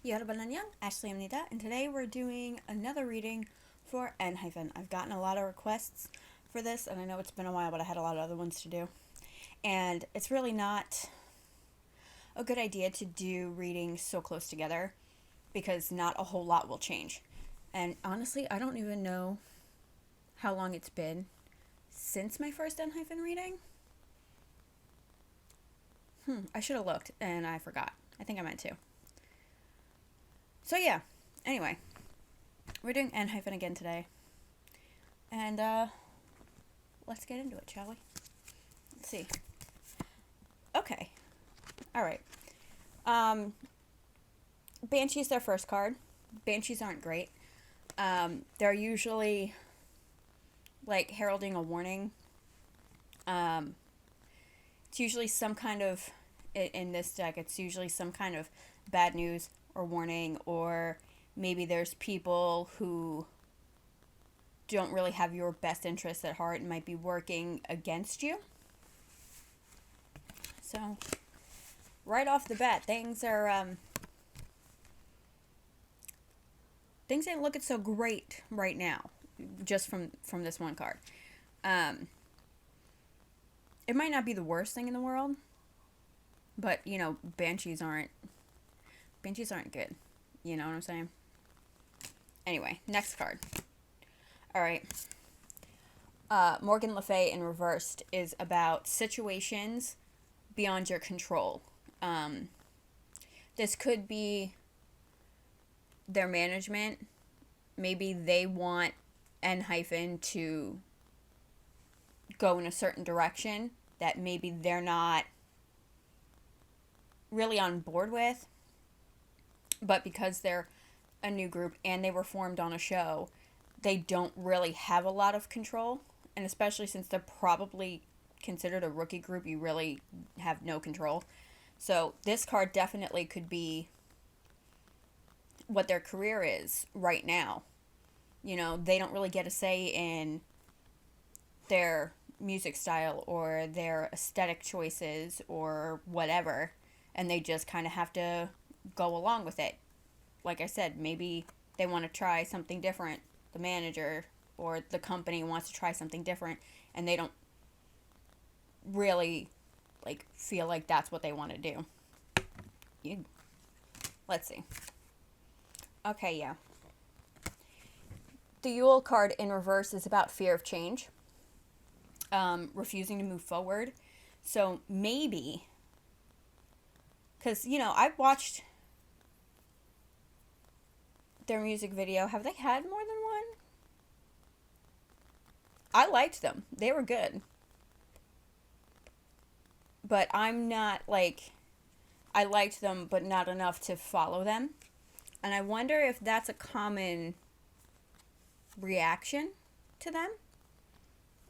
Yorubalanyang, Ashley Amnida, and today we're doing another reading for Enhypen. I've gotten a lot of requests for this, and I know it's been a while, but I had a lot of other ones to do. And it's really not a good idea to do readings so close together because not a whole lot will change. And honestly, I don't even know how long it's been since my first Enhypen reading. I should have looked, and I forgot. I think I meant to. So yeah, anyway, we're doing Enhypen again today. And let's get into it, shall we? Let's see. Okay. Alright. Banshee's their first card. Banshees aren't great. They're usually like heralding a warning. It's usually some kind of, in this deck, it's usually some kind of bad news or warning, or maybe there's people who don't really have your best interests at heart and might be working against you. So, right off the bat, things ain't looking so great right now, just from this one card. It might not be the worst thing in the world, but banshees aren't good. You know what I'm saying? Anyway, next card. All right. Morgan Le Fay in reversed is about situations beyond your control. This could be their management. Maybe they want Enhypen to go in a certain direction that maybe they're not really on board with. But because they're a new group and they were formed on a show, they don't really have a lot of control. And especially since they're probably considered a rookie group, you really have no control. So this card definitely could be what their career is right now. They don't really get a say in their music style or their aesthetic choices or whatever. And they just kind of have to go along with it. Like I said, maybe they want to try something different. The manager or the company wants to try something different, and they don't really feel like that's what they want to do. Let's see. Okay, yeah. The Yule card in reverse is about fear of change, refusing to move forward. So maybe, because I've watched their music video. Have they had more than one? I liked them. They were good. But I'm not I liked them, but not enough to follow them. And I wonder if that's a common reaction to them.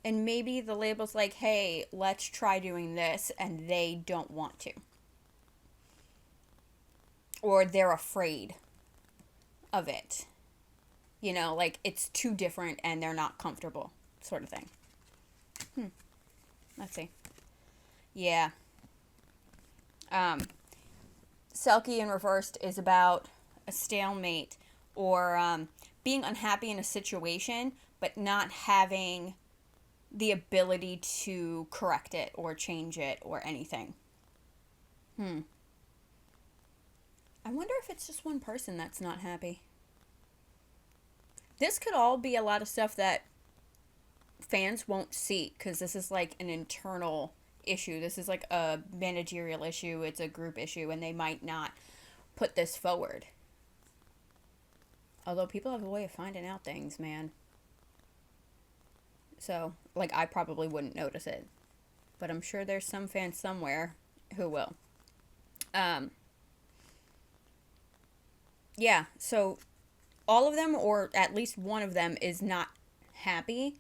And maybe the label's like, hey, let's try doing this, and they don't want to. Or they're afraid of it. It's too different and they're not comfortable, sort of thing. Let's see. Yeah. Selkie in reversed is about a stalemate or being unhappy in a situation but not having the ability to correct it or change it or anything. I wonder if it's just one person that's not happy. This could all be a lot of stuff that fans won't see because this is like an internal issue. This is like a managerial issue. It's a group issue, and they might not put this forward. Although people have a way of finding out things, man. So, I probably wouldn't notice it. But I'm sure there's some fan somewhere who will. Yeah, so all of them, or at least one of them, is not happy.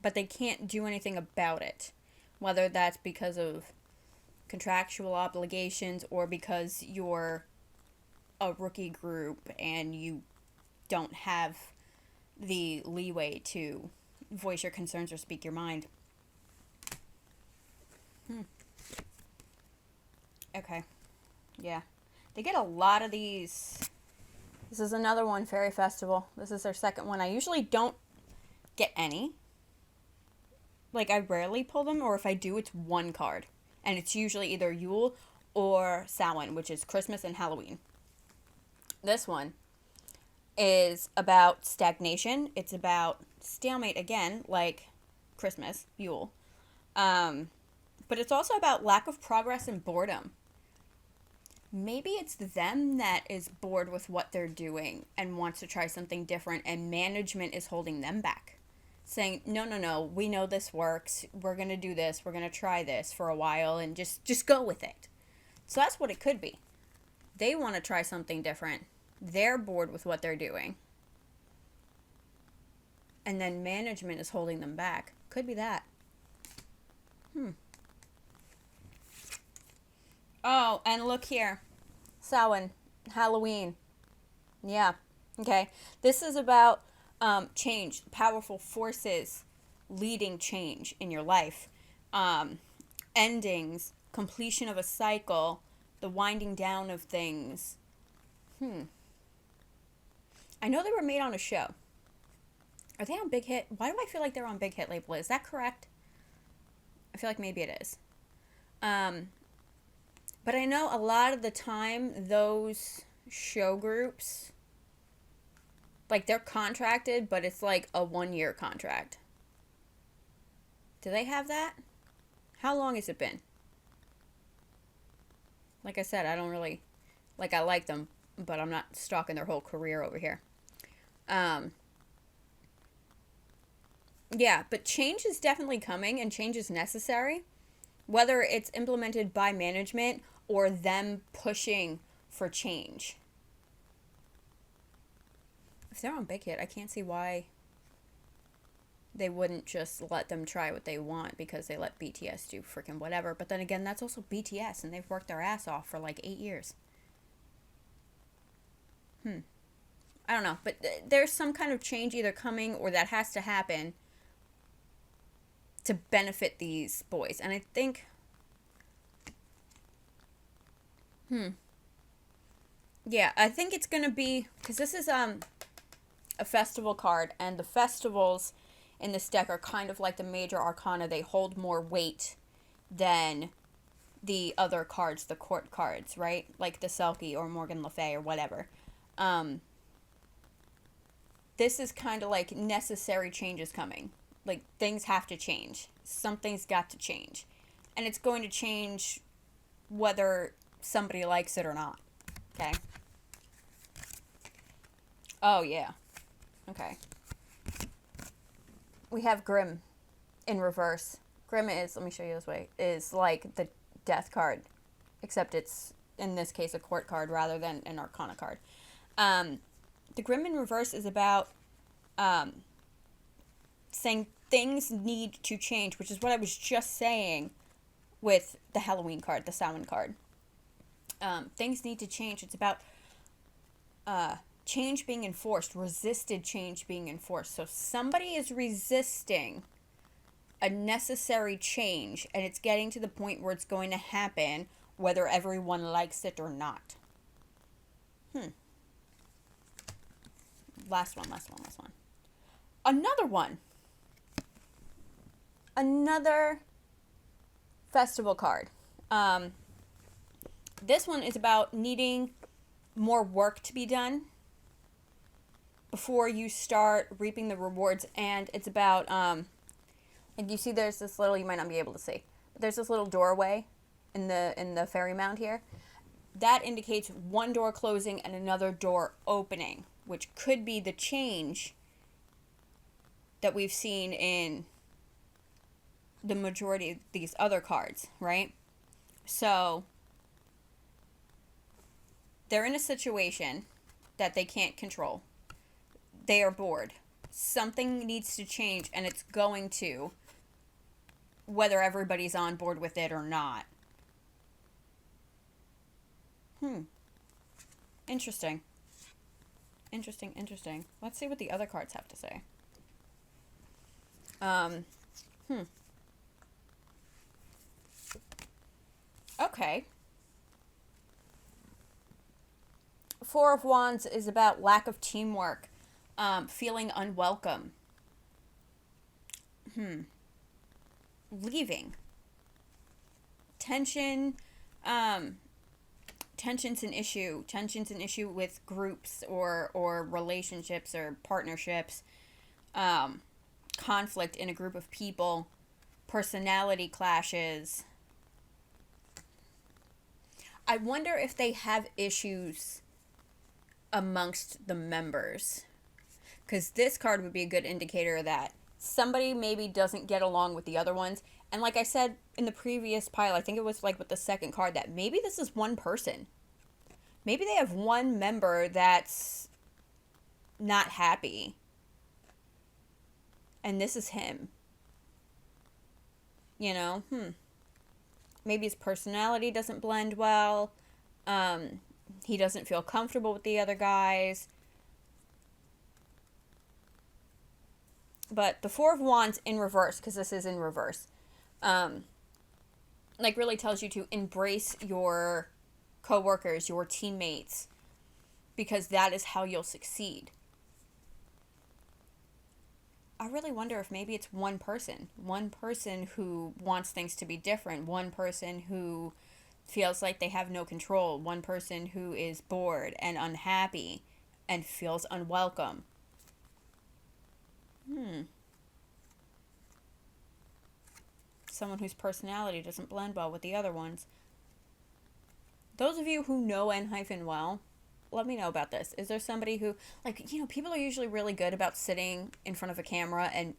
But they can't do anything about it. Whether that's because of contractual obligations or because you're a rookie group and you don't have the leeway to voice your concerns or speak your mind. Okay. Yeah. They get a lot of these. This is another one, Fairy Festival. This is their second one. I usually don't get any. Like, I rarely pull them, or if I do, it's one card. And it's usually either Yule or Samhain, which is Christmas and Halloween. This one is about stagnation. It's about stalemate again, like Christmas, Yule. But it's also about lack of progress and boredom. Maybe it's them that is bored with what they're doing and wants to try something different, and management is holding them back. Saying, no, we know this works. We're going to do this. We're going to try this for a while and just go with it. So that's what it could be. They want to try something different. They're bored with what they're doing. And then management is holding them back. Could be that. Oh, and look here. Samhain, Halloween. Yeah. Okay. This is about change, powerful forces leading change in your life. Endings, completion of a cycle, the winding down of things. I know they were made on a show. Are they on Big Hit? Why do I feel like they're on Big Hit label? Is that correct? I feel like maybe it is. But I know a lot of the time those show groups, like, they're contracted, but it's like a 1-year contract. Do they have that? How long has it been? Like I said, I don't really, like, I like them, but I'm not stalking their whole career over here. Yeah, but change is definitely coming, and change is necessary. Whether it's implemented by management or them pushing for change. If they're on Big Hit, I can't see why they wouldn't just let them try what they want, because they let BTS do freaking whatever. But then again, that's also BTS, and they've worked their ass off for like 8 years. I don't know, but there's some kind of change either coming or that has to happen to benefit these boys. And I think, yeah, I think it's going to be, because this is a festival card, and the festivals in this deck are kind of like the major arcana. They hold more weight than the other cards, the court cards, right? Like the Selkie or Morgan Le Fay or whatever. This is kind of like necessary changes coming. Like, things have to change. Something's got to change. And it's going to change whether somebody likes it or not. Okay? Oh, yeah. Okay. We have Grim in reverse. Grim is, let me show you this way, is like the death card. Except it's, in this case, a court card rather than an arcana card. The Grim in reverse is about saying things need to change, which is what I was just saying with the Halloween card, the Samhain card. Things need to change. It's about change being enforced, resisted change being enforced. So somebody is resisting a necessary change, and it's getting to the point where it's going to happen, whether everyone likes it or not. Last one. Another one. Another festival card. This one is about needing more work to be done before you start reaping the rewards, and it's about, and you see there's this little, you might not be able to see, but there's this little doorway in the fairy mound here. That indicates one door closing and another door opening, which could be the change that we've seen in the majority of these other cards, right? So they're in a situation that they can't control. They are bored. Something needs to change, and it's going to, whether everybody's on board with it or not. Interesting. Let's see what the other cards have to say. Okay. Four of Wands is about lack of teamwork, feeling unwelcome, leaving, tension. Tension's an issue. Tension's an issue with groups or relationships or partnerships. Conflict in a group of people. Personality clashes. I wonder if they have issues amongst the members. Because this card would be a good indicator that somebody maybe doesn't get along with the other ones. And like I said in the previous pile, I think it was like with the second card, that maybe this is one person. Maybe they have one member that's not happy. And this is him. You know? Maybe his personality doesn't blend well. He doesn't feel comfortable with the other guys. But the Four of Wands in reverse, because this is in reverse, like really tells you to embrace your coworkers, your teammates, because that is how you'll succeed. I really wonder if maybe it's one person who wants things to be different, one person who feels like they have no control, one person who is bored and unhappy and feels unwelcome. Someone whose personality doesn't blend well with the other ones. Those of you who know Enhypen well, let me know about this. Is there somebody who, like, you know, people are usually really good about sitting in front of a camera and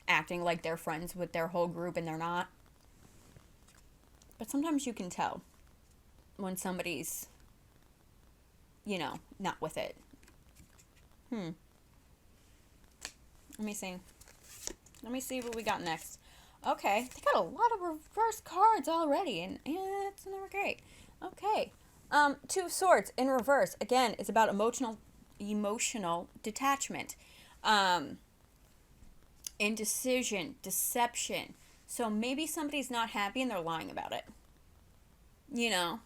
acting like they're friends with their whole group and they're not. But sometimes you can tell when somebody's, you know, not with it. Let me see. Let me see what we got next. Okay, they got a lot of reverse cards already, and it's never great. Okay, Two of Swords in reverse. Again, it's about emotional detachment, indecision, deception. So maybe somebody's not happy and they're lying about it. You know,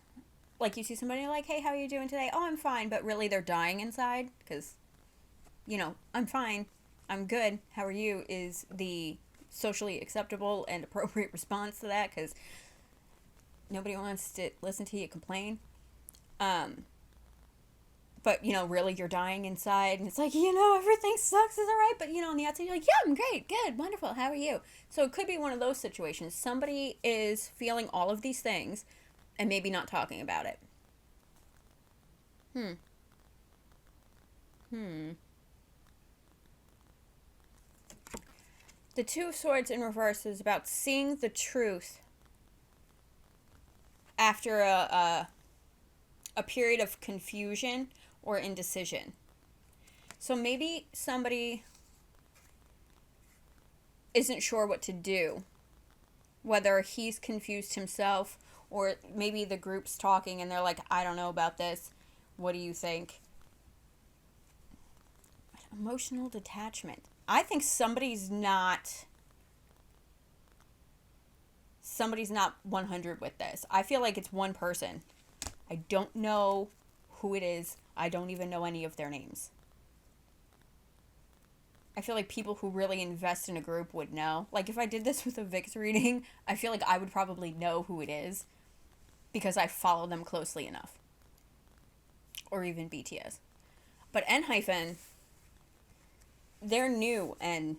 like you see somebody like, hey, how are you doing today? Oh, I'm fine, but really they're dying inside because, you know, I'm fine, I'm good, how are you is the socially acceptable and appropriate response to that, because nobody wants to listen to you complain. But, you know, really you're dying inside, and it's like, you know, everything sucks, is alright, but, you know, on the outside you're like, yeah, I'm great, good, wonderful, how are you? So it could be one of those situations. Somebody is feeling all of these things and maybe not talking about it. The Two of Swords in reverse is about seeing the truth after a period of confusion or indecision. So maybe somebody isn't sure what to do, whether he's confused himself or maybe the group's talking and they're like, I don't know about this, what do you think? Emotional detachment. I think somebody's not 100 with this. I feel like it's one person. I don't know who it is. I don't even know any of their names. I feel like people who really invest in a group would know. Like if I did this with a Vix reading, I feel like I would probably know who it is because I follow them closely enough. Or even BTS. But Enhypen, they're new, and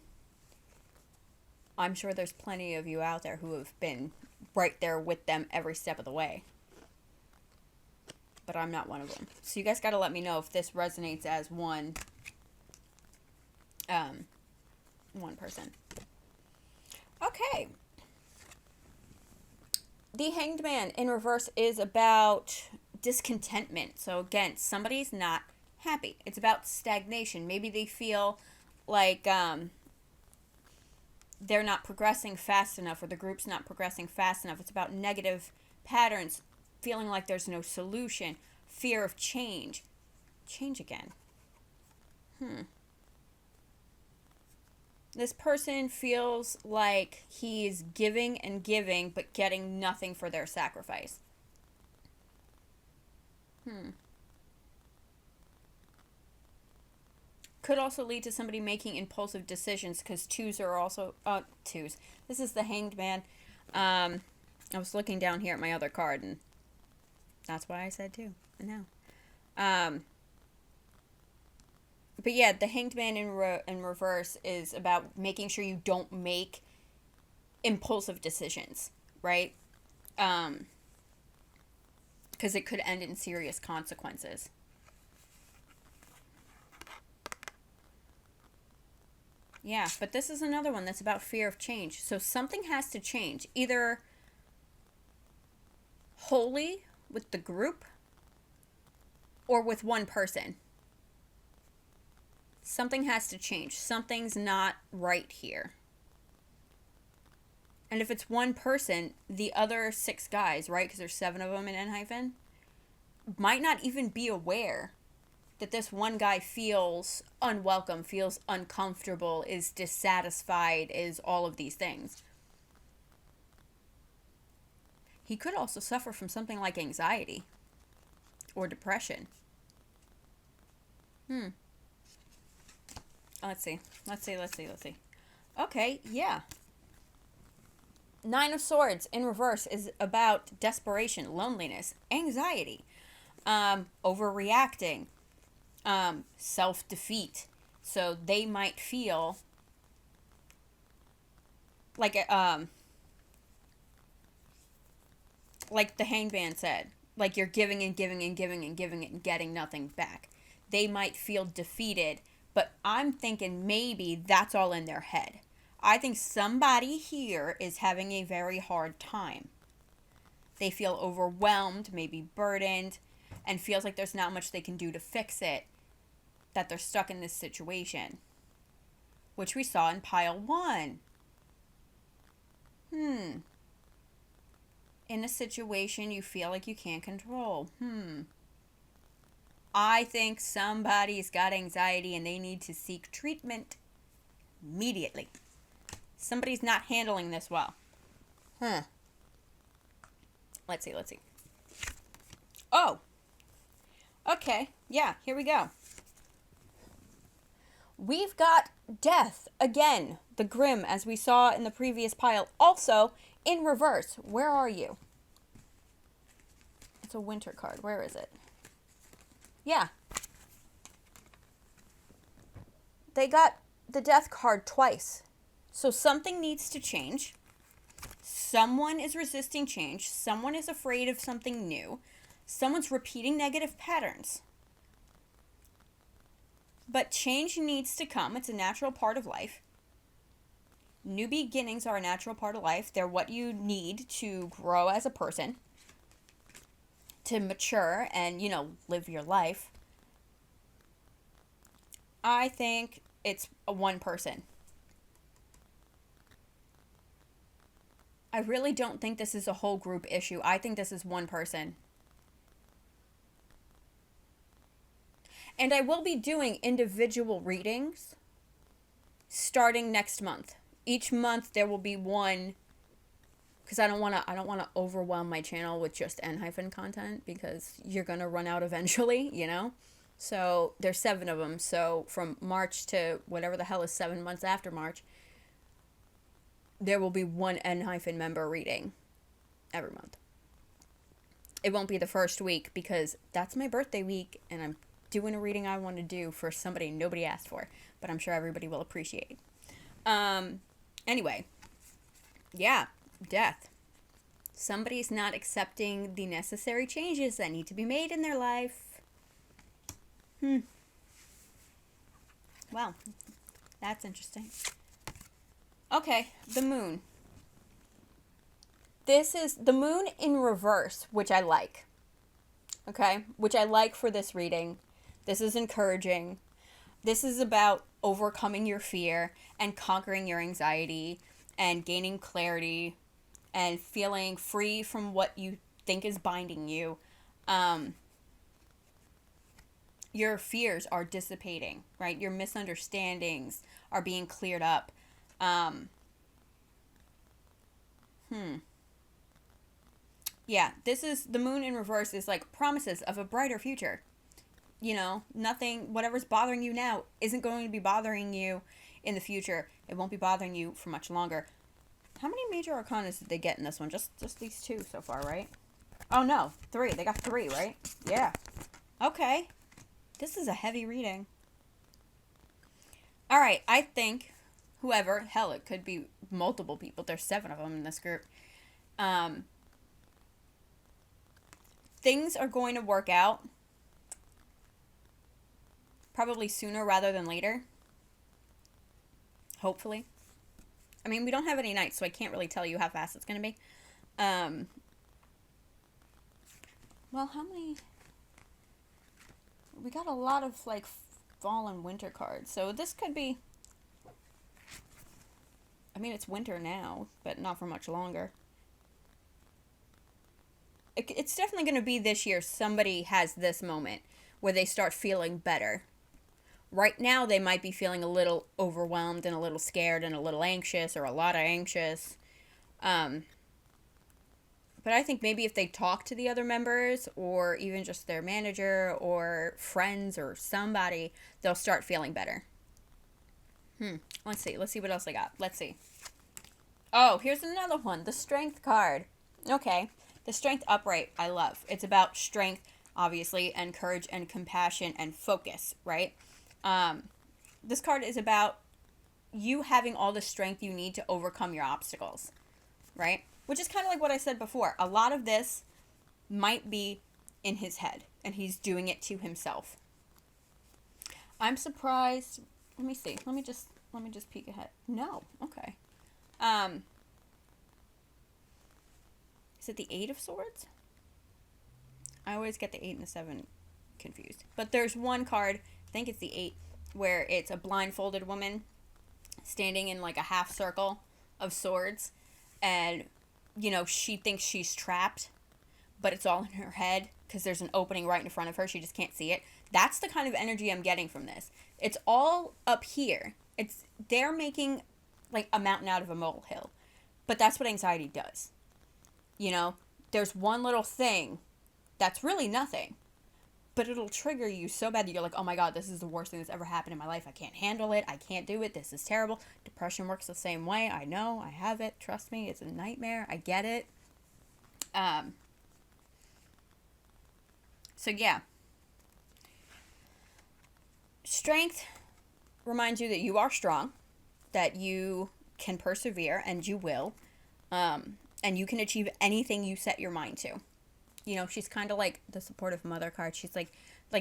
I'm sure there's plenty of you out there who have been right there with them every step of the way. But I'm not one of them. So you guys got to let me know if this resonates as one person. Okay. The Hanged Man in reverse is about discontentment. So again, somebody's not happy. It's about stagnation. Maybe they feel like they're not progressing fast enough, or the group's not progressing fast enough. It's about negative patterns, feeling like there's no solution, fear of change. Change again. This person feels like he's giving and giving, but getting nothing for their sacrifice. Could also lead to somebody making impulsive decisions because twos are also twos. This is the Hanged Man. I was looking down here at my other card, and that's why I said two. I know. But yeah, the Hanged Man in reverse is about making sure you don't make impulsive decisions, right? Because it could end in serious consequences. Yeah, but this is another one that's about fear of change. So something has to change, either wholly with the group or with one person. Something has to change. Something's not right here. And if it's one person, the other 6 guys, right, because there's 7 of them in Enhypen, might not even be aware that this one guy feels unwelcome, feels uncomfortable, is dissatisfied, is all of these things. He could also suffer from something like anxiety or depression. Let's see. Okay, yeah. 9 of Swords in reverse is about desperation, loneliness, anxiety, overreacting, self-defeat. So they might feel like the Hanged Man said, like you're giving and giving and giving and giving it and getting nothing back. They might feel defeated, but I'm thinking maybe that's all in their head. I think somebody here is having a very hard time. They feel overwhelmed, maybe burdened, and feels like there's not much they can do to fix it, that they're stuck in this situation, which we saw in pile 1. In a situation you feel like you can't control. I think somebody's got anxiety and they need to seek treatment immediately. Somebody's not handling this well. Let's see. Oh. Okay. Yeah, here we go. We've got Death again. The Grim, as we saw in the previous pile. Also, in reverse. Where are you? It's a winter card. Where is it? Yeah. They got the Death card twice. So something needs to change. Someone is resisting change. Someone is afraid of something new. Someone's repeating negative patterns. But change needs to come. It's a natural part of life. New beginnings are a natural part of life. They're what you need to grow as a person, to mature and, live your life. I think it's one person. I really don't think this is a whole group issue. I think this is one person. And I will be doing individual readings starting next month. Each month there will be one, because I don't want to overwhelm my channel with just Enhypen content, because you're going to run out eventually, So there's 7 of them. So from March to whatever the hell is 7 months after March, there will be one Enhypen member reading every month. It won't be the first week because that's my birthday week and I'm doing a reading I want to do for somebody nobody asked for, but I'm sure everybody will appreciate. Anyway, yeah, Death. Somebody's not accepting the necessary changes that need to be made in their life. Well, that's interesting. Okay, the Moon. This is the Moon in reverse, which I like. Okay, which I like for this reading. This is encouraging. This is about overcoming your fear and conquering your anxiety and gaining clarity and feeling free from what you think is binding you. Your fears are dissipating, right? Your misunderstandings are being cleared up. Yeah, this is the Moon in reverse is like promises of a brighter future. nothing, whatever's bothering you now isn't going to be bothering you in the future. It won't be bothering you for much longer. How many major arcanas did they get in this one? Just these two so far, right? Oh no, 3. They got 3, right? Yeah. Okay. This is a heavy reading. All right, I think whoever, hell, it could be multiple people. There's 7 of them in this group. Things are going to work out probably sooner rather than later. Hopefully. I mean, we don't have any nights, so I can't really tell you how fast it's going to be. Well, how many... We got a lot of, like, fall and winter cards. So this could be... I mean, it's winter now, but not for much longer. It's definitely going to be this year somebody has this moment where they start feeling better. Right now, they might be feeling a little overwhelmed and a little scared and a little anxious or a lot of anxious. But I think maybe if they talk to the other members or even just their manager or friends or somebody, they'll start feeling better. Let's see. Let's see what else I got. Let's see. Oh, here's another one. The Strength card. Okay. The Strength upright, I love. It's about strength, obviously, and courage and compassion and focus, right? This card is about you having all the strength you need to overcome your obstacles, right? Which is kind of like what I said before. A lot of this might be in his head, and he's doing it to himself. I'm surprised. Let me see. Let me just peek ahead. No. Okay. Is it the 8 of Swords? I always get the 8 and the 7 confused. But there's one card, I think it's the 8, where it's a blindfolded woman standing in like a half circle of swords. And, she thinks she's trapped, but it's all in her head because there's an opening right in front of her. She just can't see it. That's the kind of energy I'm getting from this. It's all up here. They're making like a mountain out of a molehill. But that's what anxiety does. There's one little thing that's really nothing, but it'll trigger you so bad that you're like, oh my God, this is the worst thing that's ever happened in my life. I can't handle it. I can't do it. This is terrible. Depression works the same way. I know. I have it. Trust me. It's a nightmare. I get it. So yeah. Strength reminds you that you are strong, that you can persevere, and you will. And you can achieve anything you set your mind to. She's kind of like the supportive mother card. She's like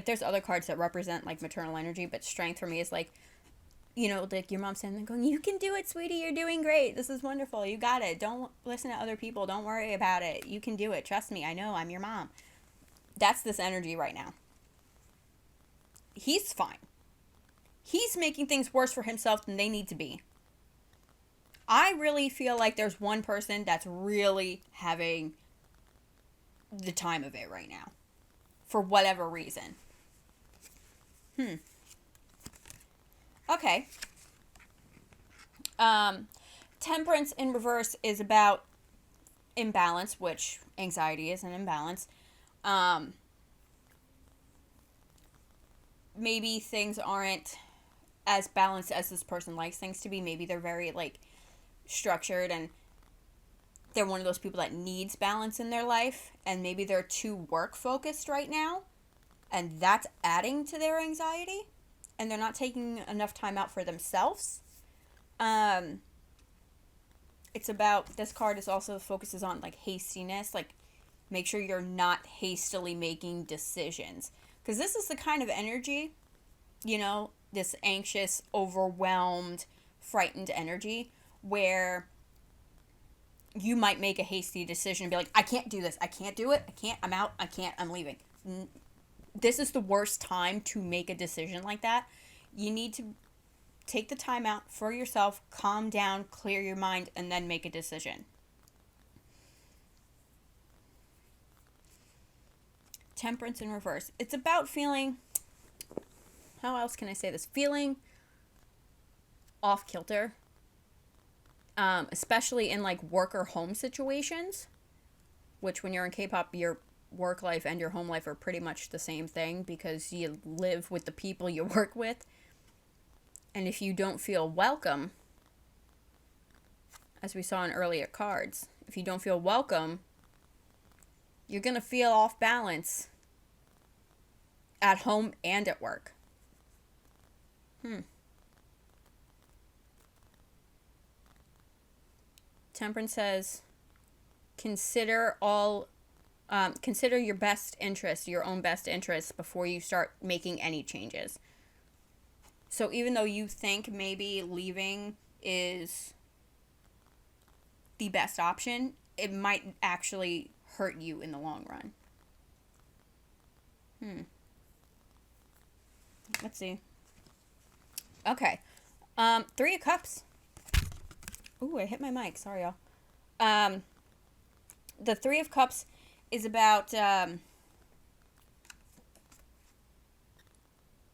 there's other cards that represent like maternal energy, but strength for me is like, like your mom standing there going, you can do it, sweetie. You're doing great. This is wonderful. You got it. Don't listen to other people. Don't worry about it. You can do it. Trust me. I know. I'm your mom. That's this energy right now. He's fine. He's making things worse for himself than they need to be. I really feel like there's one person that's really having the time of it right now. For whatever reason. Okay. Temperance in reverse is about imbalance, which anxiety is an imbalance. Maybe things aren't as balanced as this person likes things to be. Maybe they're very, structured and they're one of those people that needs balance in their life, and maybe they're too work focused right now, and that's adding to their anxiety, and they're not taking enough time out for themselves. It's about, this card is also focuses on hastiness, make sure you're not hastily making decisions, because this is the kind of energy, this anxious, overwhelmed, frightened energy where you might make a hasty decision and be like, I can't do this. I can't do it. I can't. I'm out. I can't. I'm leaving. This is the worst time to make a decision like that. You need to take the time out for yourself, calm down, clear your mind, and then make a decision. Temperance in reverse. It's about feeling, how else can I say this? Feeling off kilter. Especially in work or home situations, which when you're in K-pop, you're work life and your home life are pretty much the same thing because you live with the people you work with. And if you don't feel welcome, as we saw in earlier cards, if you don't feel welcome, you're going to feel off balance at home and at work. Temperance says, consider your best interest, your own best interest, before you start making any changes. So even though you think maybe leaving is the best option, it might actually hurt you in the long run. Let's see. Okay. 3 of Cups. Ooh, I hit my mic. Sorry, y'all. The 3 of Cups is about... what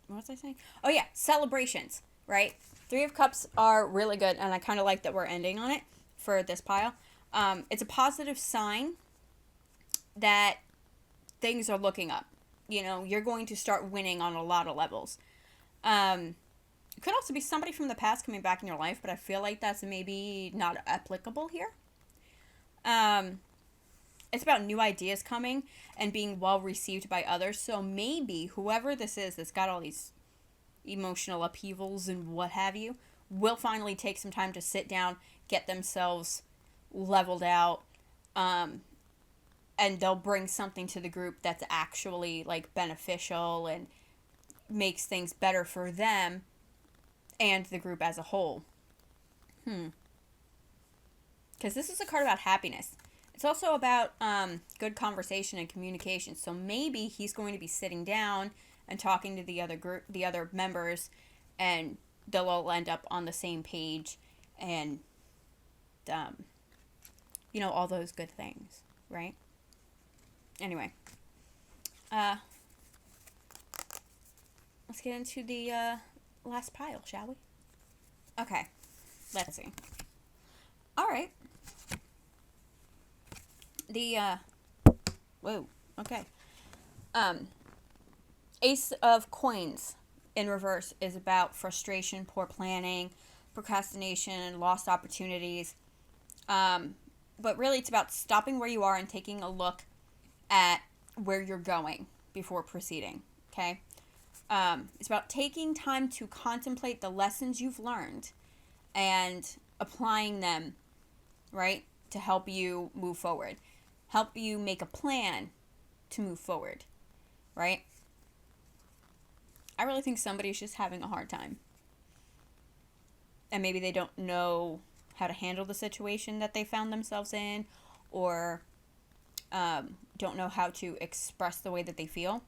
was I saying? Oh, yeah. Celebrations, right? 3 of Cups are really good, and I kind of like that we're ending on it for this pile. It's a positive sign that things are looking up. You know, you're going to start winning on a lot of levels. It could also be somebody from the past coming back in your life, but I feel like that's maybe not applicable here. It's about new ideas coming and being well received by others. So maybe whoever this is that's got all these emotional upheavals and what have you will finally take some time to sit down, get themselves leveled out, and they'll bring something to the group that's actually like beneficial and makes things better for them and the group as a whole. Because this is a card about happiness. It's also about good conversation and communication. So maybe he's going to be sitting down and talking to the other members, and they'll all end up on the same page, and you know, all those good things, right? Anyway, let's get into the last pile, shall we? Okay, let's see. All right. Whoa, okay. Ace of Coins in reverse is about frustration, poor planning, procrastination, lost opportunities. But really it's about stopping where you are and taking a look at where you're going before proceeding, okay? It's about taking time to contemplate the lessons you've learned and applying them, right, to help you move forward. Help you make a plan to move forward, right? I really think somebody's just having a hard time. And maybe they don't know how to handle the situation that they found themselves in, or don't know how to express the way that they feel,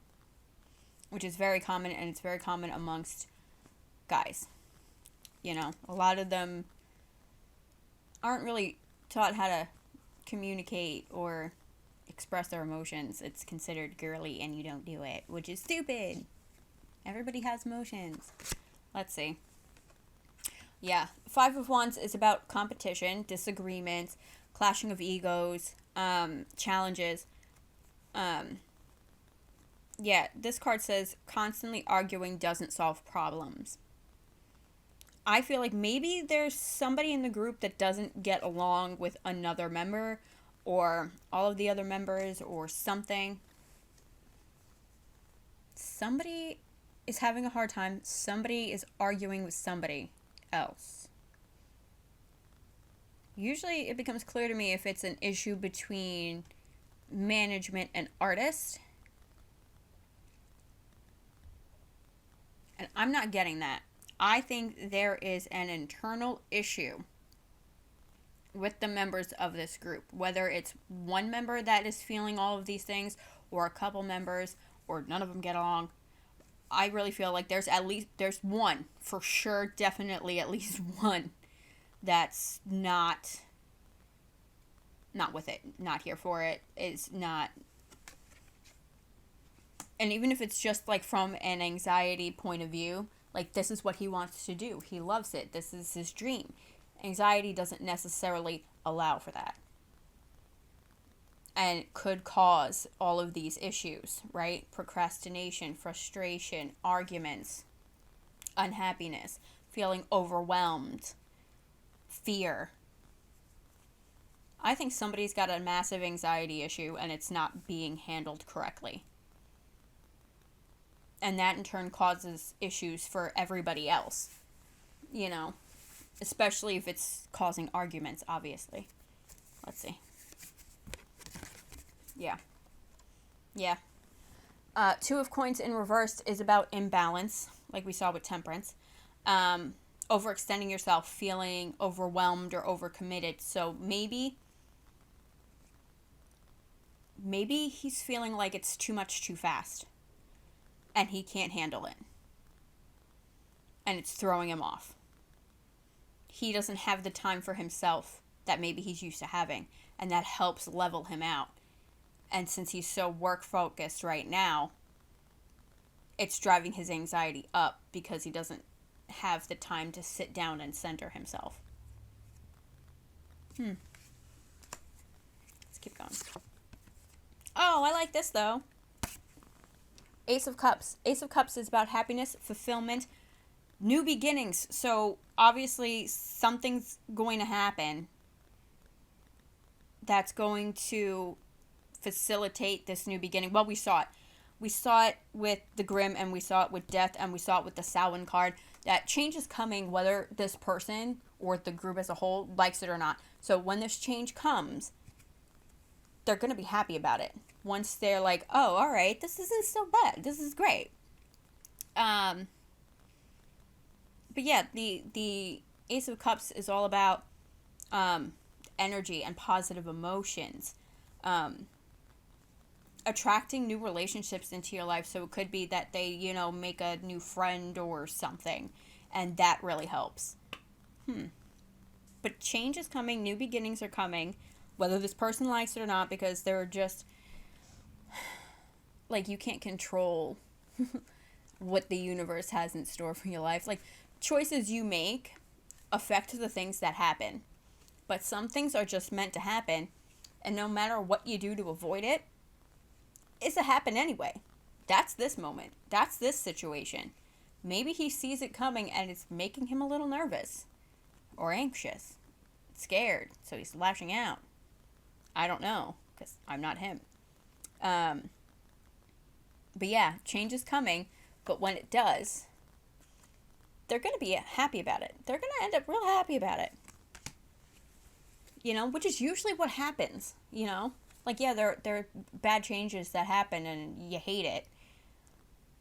which is very common, and it's very common amongst guys. You know, a lot of them aren't really taught how to communicate or express their emotions. It's considered girly and you don't do it, which is stupid. Everybody has emotions. Let's see. Yeah, 5 of Wands is about competition, disagreements, clashing of egos, challenges. Yeah, this card says constantly arguing doesn't solve problems. I feel like maybe there's somebody in the group that doesn't get along with another member or all of the other members or something. Somebody is having a hard time. Somebody is arguing with somebody else. Usually it becomes clear to me if it's an issue between management and artist. And I'm not getting that. I think there is an internal issue with the members of this group. Whether it's one member that is feeling all of these things, or a couple members, or none of them get along. I really feel like there's one, for sure, definitely at least one, that's not with it, not here for it, is not. And even if it's just like from an anxiety point of view, like this is what he wants to do. He loves it. This is his dream. Anxiety doesn't necessarily allow for that. and could cause all of these issues, right? Procrastination, frustration, arguments, unhappiness, feeling overwhelmed, fear. I think somebody's got a massive anxiety issue and it's not being handled correctly. And that in turn causes issues for everybody else, especially if it's causing arguments, obviously. Let's see. Yeah. Two of Coins in reversed is about imbalance, like we saw with Temperance. Overextending yourself, feeling overwhelmed or overcommitted. So maybe he's feeling like it's too much too fast. And he can't handle it. And it's throwing him off. He doesn't have the time for himself that maybe he's used to having. And that helps level him out. And since he's so work focused right now, it's driving his anxiety up because he doesn't have the time to sit down and center himself. Let's keep going. Oh, I like this though. Ace of Cups. Ace of Cups is about happiness, fulfillment, new beginnings. So obviously something's going to happen that's going to facilitate this new beginning. Well, we saw it. We saw it with the Grim, and we saw it with Death, and we saw it with the Samhain card. That change is coming whether this person or the group as a whole likes it or not. So when this change comes, they're going to be happy about it. Once they're like, oh, all right, this isn't so bad. This is great. But yeah, the Ace of Cups is all about energy and positive emotions. Attracting new relationships into your life. So it could be that they, make a new friend or something. And that really helps. But change is coming. New beginnings are coming. Whether this person likes it or not. Because they're just... like, you can't control what the universe has in store for your life. Like, choices you make affect the things that happen. But some things are just meant to happen. And no matter what you do to avoid it, it's a happen anyway. That's this moment. That's this situation. Maybe he sees it coming and it's making him a little nervous. Or anxious. Scared. So he's lashing out. I don't know. Because I'm not him. But yeah, change is coming. But when it does, they're going to be happy about it. They're going to end up real happy about it. Which is usually what happens, Like, yeah, there are bad changes that happen and you hate it.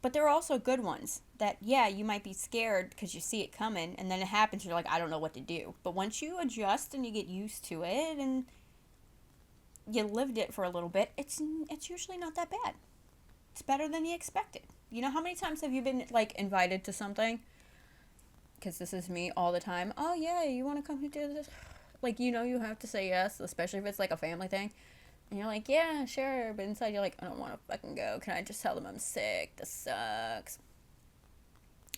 But there are also good ones that, yeah, you might be scared because you see it coming. And then it happens, you're like, I don't know what to do. But once you adjust and you get used to it and you lived it for a little bit, it's usually not that bad. It's better than you expected. How many times have you been, like, invited to something? Because this is me all the time. Oh, yeah, you want to come and do this? Like, you have to say yes, especially if it's, like, a family thing. And you're like, yeah, sure. But inside you're like, I don't want to fucking go. Can I just tell them I'm sick? This sucks.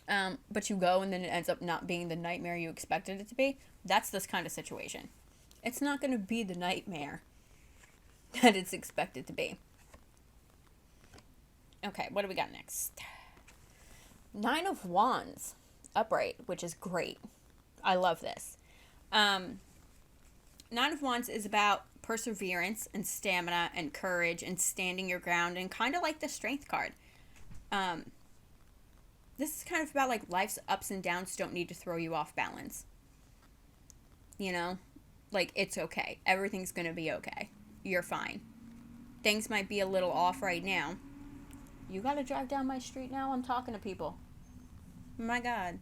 But you go and then it ends up not being the nightmare you expected it to be. That's this kind of situation. It's not going to be the nightmare that it's expected to be. Okay, what do we got next? 9 of Wands. Upright, which is great. I love this. 9 of Wands is about perseverance and stamina and courage and standing your ground and kind of like the Strength card. This is kind of about like life's ups and downs don't need to throw you off balance. Like it's okay. Everything's going to be okay. You're fine. Things might be a little off right now. You got to drive down my street now? I'm talking to people. My God.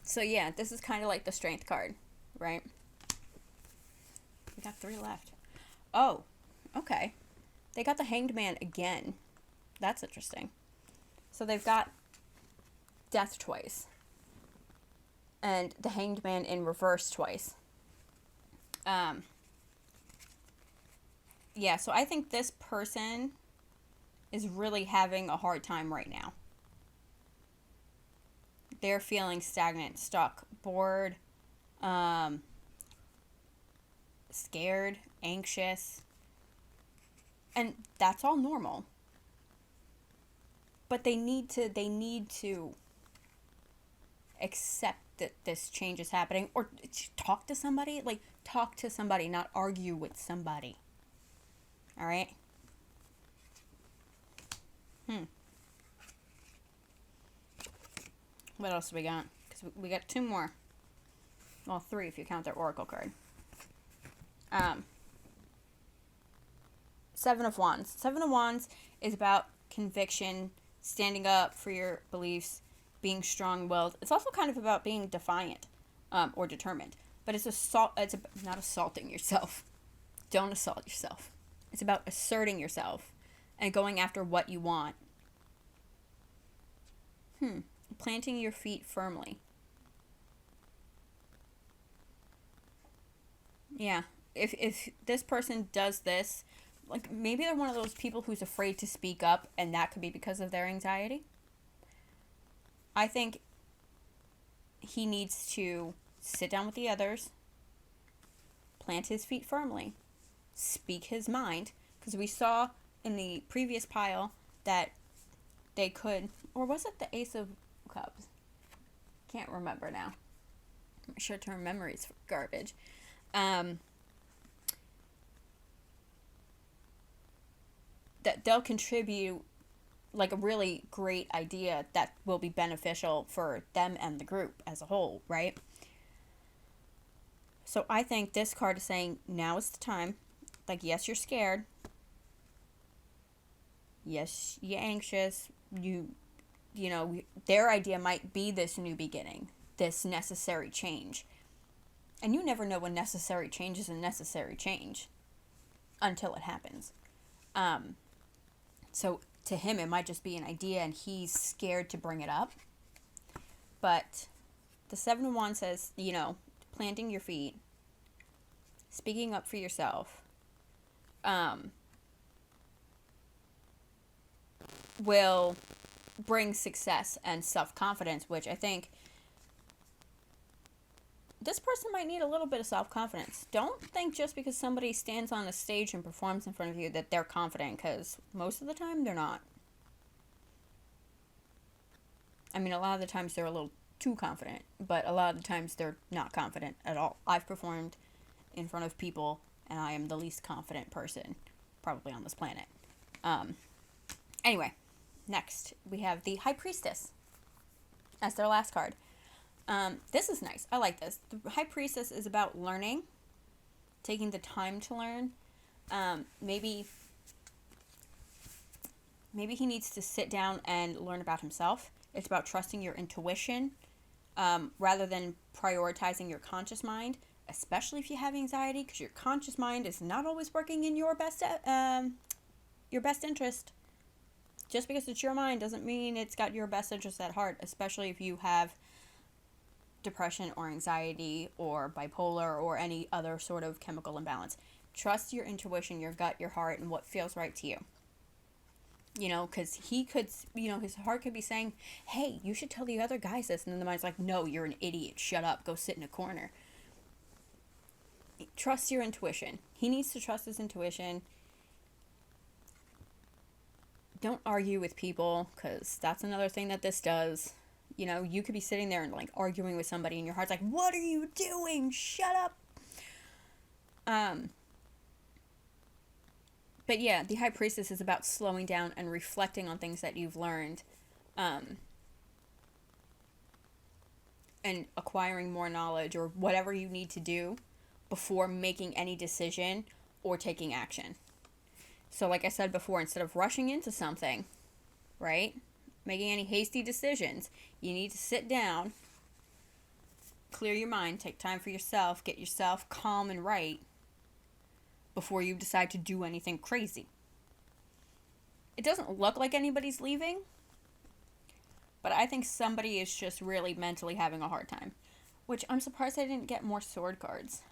So yeah, this is kind of like the Strength card, right? We got 3 left. Oh, okay. They got the Hanged Man again. That's interesting. So they've got Death twice. And the Hanged Man in reverse twice. Yeah, so I think this person is really having a hard time right now. They're feeling stagnant, stuck, bored, scared, anxious, and that's all normal. But they need to accept that this change is happening, or talk to somebody. Like, talk to somebody, not argue with somebody. All right. What else do we got? Because we got two more. Well, three if you count their oracle card. Seven of Wands. Seven of Wands is about conviction, standing up for your beliefs, being strong-willed. It's also kind of about being defiant, or determined. But it's not assaulting yourself. Don't assault yourself. It's about asserting yourself and going after what you want. Planting your feet firmly. Yeah. If this person does this, like, maybe they're one of those people who's afraid to speak up, and that could be because of their anxiety. I think he needs to sit down with the others, plant his feet firmly, speak his mind, because we saw in the previous pile that they could, or was it the Ace of Cups? Can't remember now. My short-term memory's garbage. That they'll contribute like a really great idea that will be beneficial for them and the group as a whole, right? So I think this card is saying now is the time. Like, yes, you're scared. Yes, you're anxious. You know, their idea might be this new beginning, this necessary change. And you never know when necessary change is a necessary change until it happens. So to him, it might just be an idea and he's scared to bring it up. But the Seven of Wands says, planting your feet, speaking up for yourself, will bring success and self-confidence, which I think this person might need a little bit of self-confidence. Don't think just because somebody stands on a stage and performs in front of you that they're confident, because most of the time they're not. I mean, a lot of the times they're a little too confident, but a lot of the times they're not confident at all. I've performed in front of people, and I am the least confident person probably on this planet. Anyway, next we have the High Priestess as their last card. This is nice. I like this. The High Priestess is about learning, taking the time to learn. Maybe he needs to sit down and learn about himself. It's about trusting your intuition, rather than prioritizing your conscious mind, especially if you have anxiety, because your conscious mind is not always working in your best interest. Just because it's your mind doesn't mean it's got your best interest at heart, especially if you have depression or anxiety or bipolar or any other sort of chemical imbalance. Trust your intuition, your gut, your heart, and what feels right to you. Because he could, his heart could be saying, hey, you should tell the other guys this. And then the mind's like, no, you're an idiot. Shut up. Go sit in a corner. Trust your intuition. He needs to trust his intuition. Don't argue with people, because that's another thing that this does. You could be sitting there and, like, arguing with somebody, and your heart's like, what are you doing? Shut up. But yeah, the High Priestess is about slowing down and reflecting on things that you've learned, and acquiring more knowledge or whatever you need to do before making any decision or taking action. So like I said before, instead of rushing into something, right? Making any hasty decisions, you need to sit down, clear your mind, take time for yourself, get yourself calm and right before you decide to do anything crazy. It doesn't look like anybody's leaving, but I think somebody is just really mentally having a hard time, which I'm surprised I didn't get more sword cards.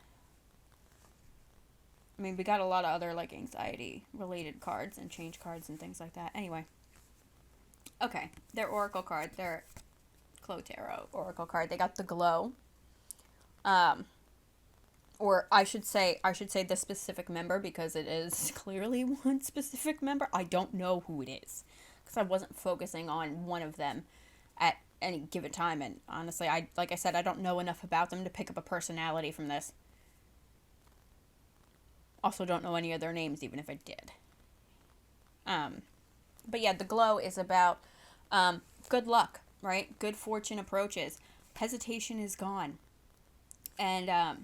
I mean, we got a lot of other, like, anxiety-related cards and change cards and things like that. Anyway. Okay, their oracle card, their Clo Tarot oracle card. They got the Glow. or I should say the specific member, because it is clearly one specific member. I don't know who it is because I wasn't focusing on one of them at any given time, and honestly, like I said, I don't know enough about them to pick up a personality from this. Also, don't know any of their names, even if I did. But yeah, the glow is about good luck, right? Good fortune approaches. Hesitation is gone, and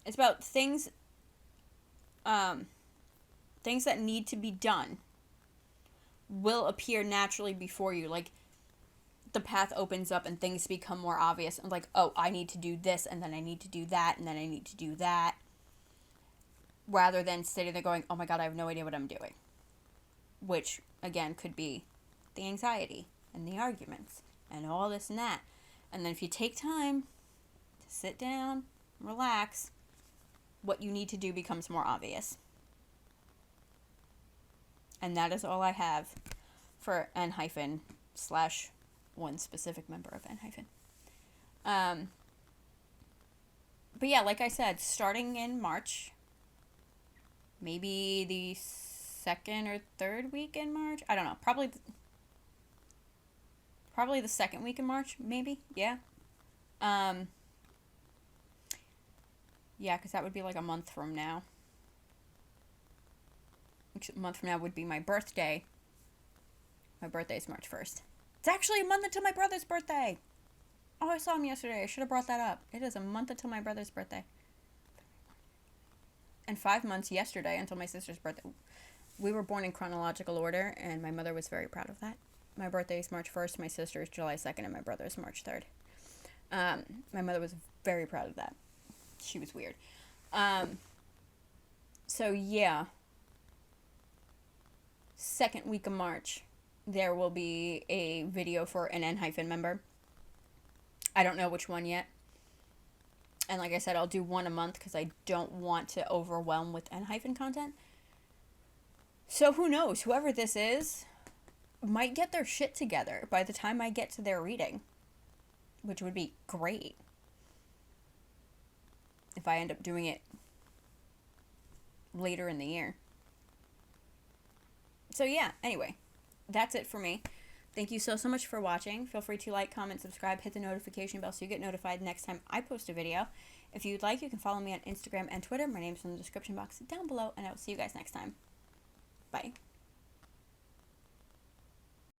it's about things that need to be done will appear naturally before you. Like, the path opens up and things become more obvious. And like, oh, I need to do this, and then I need to do that, and then I need to do that. Rather than sitting there going, oh my god, I have no idea what I'm doing. Which, again, could be the anxiety and the arguments and all this and that. And then if you take time to sit down, relax, what you need to do becomes more obvious. And that is all I have for Enhypen / one specific member of Enhypen. But yeah, like I said, starting in March, maybe the second or third week in March. I don't know. Probably the second week in March, maybe. Yeah. Yeah, because that would be like a month from now. Which a month from now would be my birthday. My birthday is March 1st. It's actually a month until my brother's birthday. Oh, I saw him yesterday. I should have brought that up. It is a month until my brother's birthday. And 5 months yesterday until my sister's birthday. We were born in chronological order, and my mother was very proud of that. My birthday is March 1st, my sister is July 2nd, and my brother is March 3rd. My mother was very proud of that. She was weird. So, yeah. Second week of March, there will be a video for an Enhypen member. I don't know which one yet. And like I said, I'll do one a month because I don't want to overwhelm with Enhypen content. So who knows? Whoever this is might get their shit together by the time I get to their reading. Which would be great. If I end up doing it later in the year. So yeah, anyway. That's it for me. Thank you so much for watching. Feel free to like, comment, subscribe, hit the notification bell so you get notified next time I post a video. If you'd like, you can follow me on Instagram and Twitter. My name's in the description box down below, and I will see you guys next time. Bye.